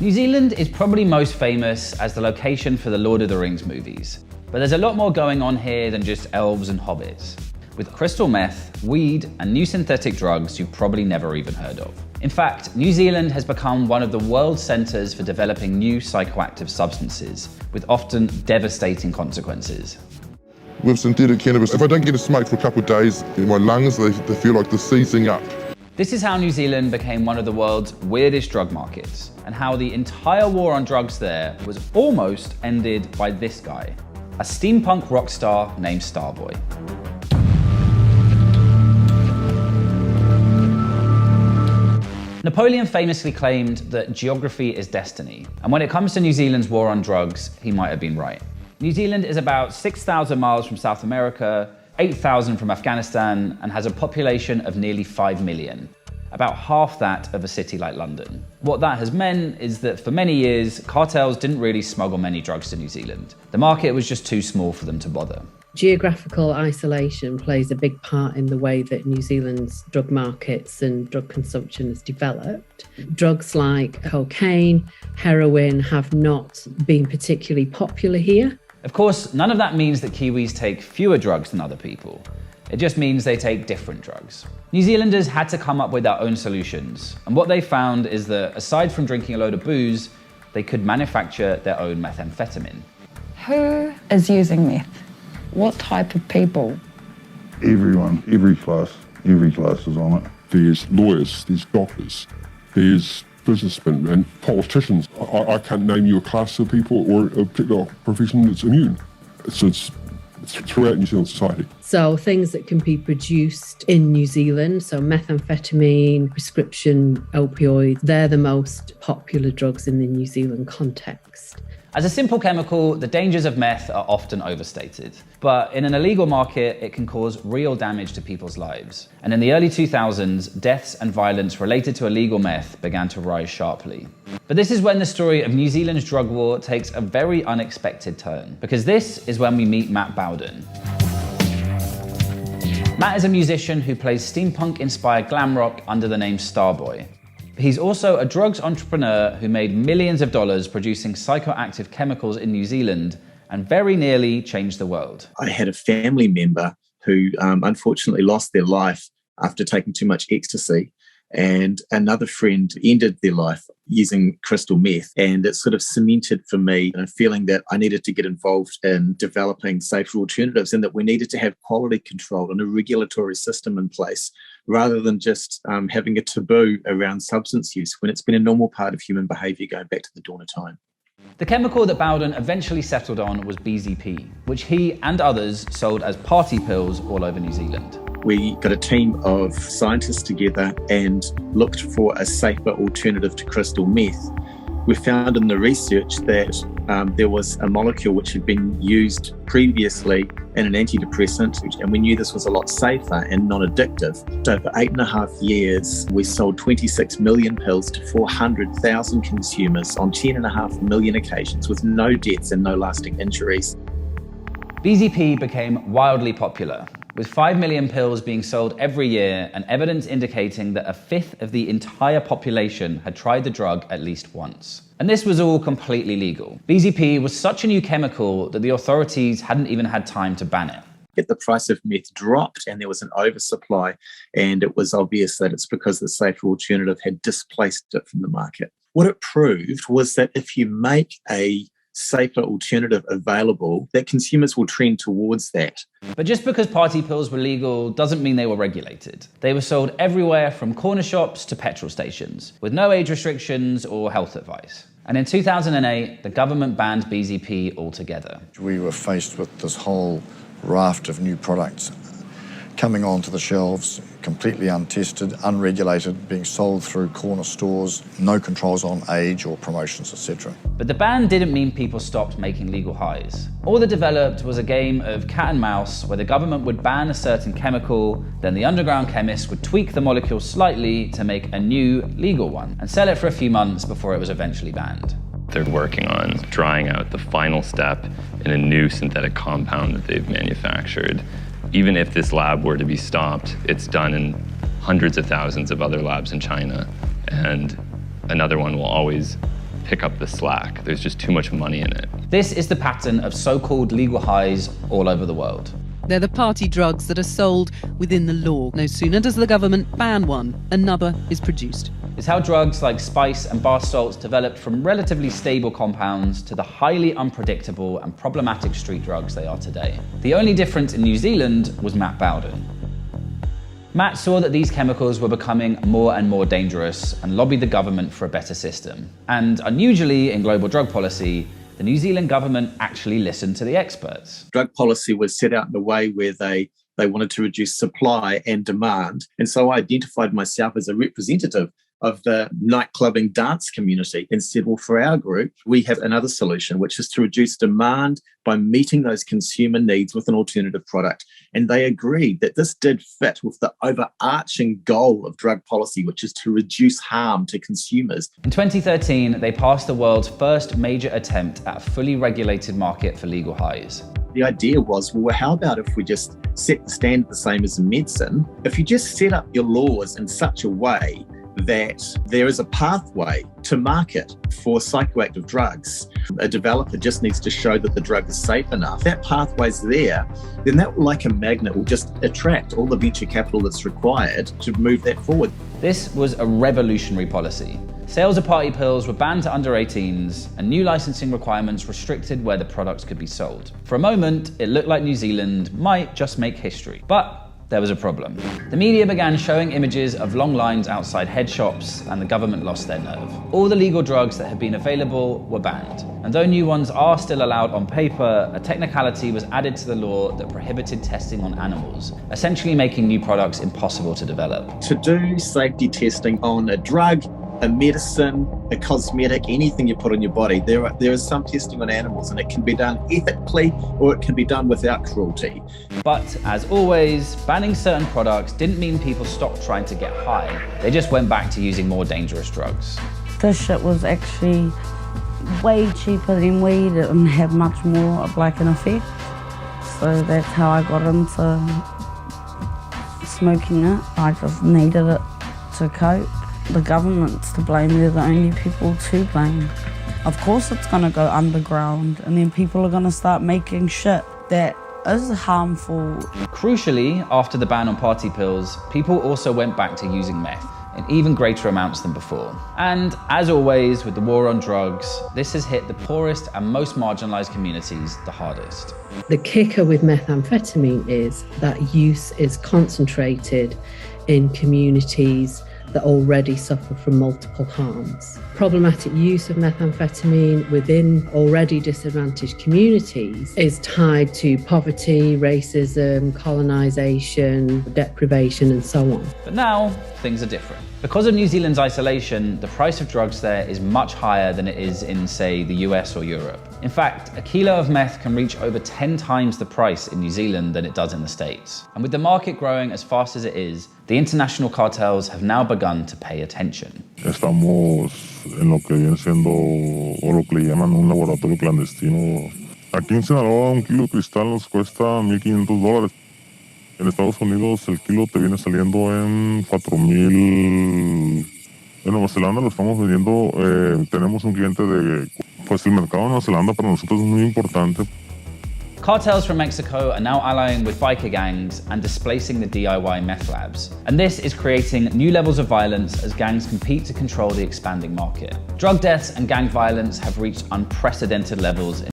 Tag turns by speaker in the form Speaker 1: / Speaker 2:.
Speaker 1: New Zealand is probably most famous as the location for the Lord of the Rings movies. But there's a lot more going on here than just elves and hobbits. With crystal meth, weed, and new synthetic drugs you've probably never even heard of. In fact, New Zealand has become one of the world's centres for developing new psychoactive substances, with often devastating consequences.
Speaker 2: With synthetic cannabis, if I don't get a smoke for a couple of days, in my lungs, they feel like they're seizing up.
Speaker 1: This is how New Zealand became one of the world's weirdest drug markets, and how the entire war on drugs there was almost ended by this guy, a steampunk rock star named Starboy. Napoleon famously claimed that geography is destiny, and when it comes to New Zealand's war on drugs, he might have been right. New Zealand is about 6,000 miles from South America, 8,000 from Afghanistan, and has a population of nearly 5 million, about half that of a city like London. What that has meant is that for many years, cartels didn't really smuggle many drugs to New Zealand. The market was just too small for them to bother.
Speaker 3: Geographical isolation plays a big part in the way that New Zealand's drug markets and drug consumption has developed. Drugs like cocaine, heroin have not been particularly popular here.
Speaker 1: Of course, none of that means that Kiwis take fewer drugs than other people. It just means they take different drugs. New Zealanders had to come up with their own solutions, and what they found is that aside from drinking a load of booze, they could manufacture their own methamphetamine.
Speaker 4: Who is using meth? What type of people?
Speaker 5: Everyone, every class is on it.
Speaker 6: There's lawyers, there's doctors, there's businessmen and politicians. I can't name you a class of people or a particular profession that's immune. So it's throughout New Zealand society.
Speaker 3: So things that can be produced in New Zealand, so methamphetamine, prescription opioids, they're the most popular drugs in the New Zealand context.
Speaker 1: As a simple chemical, the dangers of meth are often overstated. But in an illegal market, it can cause real damage to people's lives. And in the early 2000s, deaths and violence related to illegal meth began to rise sharply. But this is when the story of New Zealand's drug war takes a very unexpected turn, because this is when we meet Matt Bowden. Matt is a musician who plays steampunk-inspired glam rock under the name Starboy. He's also a drugs entrepreneur who made millions of dollars producing psychoactive chemicals in New Zealand and very nearly changed the world.
Speaker 7: I had a family member who unfortunately lost their life after taking too much ecstasy, and another friend ended their life using crystal meth. And it sort of cemented for me a feeling that I needed to get involved in developing safer alternatives, and that we needed to have quality control and a regulatory system in place, rather than just having a taboo around substance use when it's been a normal part of human behaviour going back to the dawn of time.
Speaker 1: The chemical that Bowden eventually settled on was BZP, which he and others sold as party pills all over New Zealand.
Speaker 7: We got a team of scientists together and looked for a safer alternative to crystal meth. We found in the research that there was a molecule which had been used previously in an antidepressant, and we knew this was a lot safer and non-addictive. So for 8.5 years, we sold 26 million pills to 400,000 consumers on 10.5 million occasions with no deaths and no lasting injuries.
Speaker 1: BZP became wildly popular, with 5 million pills being sold every year and evidence indicating that a fifth of the entire population had tried the drug at least once. And this was all completely legal. BZP was such a new chemical that the authorities hadn't even had time to ban it.
Speaker 7: The price of meth dropped and there was an oversupply, and it was obvious that it's because the safer alternative had displaced it from the market. What it proved was that if you make a safer alternative available, that consumers will trend towards that.
Speaker 1: But just because party pills were legal doesn't mean they were regulated. They were sold everywhere from corner shops to petrol stations, with no age restrictions or health advice. And in 2008, the government banned BZP altogether.
Speaker 8: We were faced with this whole raft of new products coming onto the shelves, completely untested, unregulated, being sold through corner stores, no controls on age or promotions, etc.
Speaker 1: But the ban didn't mean people stopped making legal highs. All that developed was a game of cat and mouse where the government would ban a certain chemical, then the underground chemists would tweak the molecule slightly to make a new legal one and sell it for a few months before it was eventually banned.
Speaker 9: They're working on drying out the final step in a new synthetic compound that they've manufactured. Even if this lab were to be stopped, it's done in hundreds of thousands of other labs in China, and another one will always pick up the slack. There's just too much money in it.
Speaker 1: This is the pattern of so-called legal highs all over the world.
Speaker 10: They're the party drugs that are sold within the law. No sooner does the government ban one, another is produced.
Speaker 1: It's how drugs like spice and bar salts developed from relatively stable compounds to the highly unpredictable and problematic street drugs they are today. The only difference in New Zealand was Matt Bowden. Matt saw that these chemicals were becoming more and more dangerous and lobbied the government for a better system. And unusually in global drug policy, the New Zealand government actually listened to the experts.
Speaker 7: Drug policy was set out in a way where they wanted to reduce supply and demand. And so I identified myself as a representative of the nightclubbing dance community and said, well, for our group, we have another solution, which is to reduce demand by meeting those consumer needs with an alternative product. And they agreed that this did fit with the overarching goal of drug policy, which is to reduce harm to consumers.
Speaker 1: In 2013, they passed the world's first major attempt at a fully regulated market for legal highs.
Speaker 7: The idea was, well, how about if we just set the standard the same as in medicine? If you just set up your laws in such a way that there is a pathway to market for psychoactive drugs. A developer just needs to show that the drug is safe enough. That pathway's there, then that, like a magnet, will just attract all the venture capital that's required to move that forward.
Speaker 1: This was a revolutionary policy. Sales of party pills were banned to under 18s, and new licensing requirements restricted where the products could be sold. For a moment, it looked like New Zealand might just make history. But there was a problem. The media began showing images of long lines outside head shops, and the government lost their nerve. All the legal drugs that had been available were banned. And though new ones are still allowed on paper, a technicality was added to the law that prohibited testing on animals, essentially making new products impossible to develop.
Speaker 7: To do safety testing on a drug, a medicine, a cosmetic, anything you put on your body, there is some testing on animals, and it can be done ethically or it can be done without cruelty.
Speaker 1: But as always, banning certain products didn't mean people stopped trying to get high. They just went back to using more dangerous drugs.
Speaker 11: This shit was actually way cheaper than weed and had much more of like an effect. So that's how I got into smoking it. I just needed it to cope. The government's to blame, they're the only people to blame. Of course it's gonna go underground and then people are gonna start making shit that is harmful.
Speaker 1: Crucially, after the ban on party pills, people also went back to using meth in even greater amounts than before. And as always with the war on drugs, this has hit the poorest and most marginalized communities the hardest.
Speaker 3: The kicker with methamphetamine is that use is concentrated in communities that already suffer from multiple harms. Problematic use of methamphetamine within already disadvantaged communities is tied to poverty, racism, colonisation, deprivation, and so on.
Speaker 1: But now, things are different. Because of New Zealand's isolation, the price of drugs there is much higher than it is in, say, the US or Europe. In fact, a kilo of meth can reach over 10 times the price in New Zealand than it does in the States. And with the market growing as fast as it is, the international cartels have now begun to pay attention.
Speaker 2: Estamos en lo que viene siendo, o lo que le llaman un laboratorio clandestino. Aquí en Sinaloa un kilo de cristal nos cuesta $1,500. En Estados Unidos el kilo te viene saliendo en 4,000. En Nueva Zelanda lo estamos vendiendo, tenemos un cliente de... Pues el mercado de Nueva Zelanda para nosotros es muy importante.
Speaker 1: Cartels from Mexico are now allying with biker gangs and displacing the DIY meth labs. And this is creating new levels of violence as gangs compete to control the expanding market. Drug deaths and gang violence have reached unprecedented levels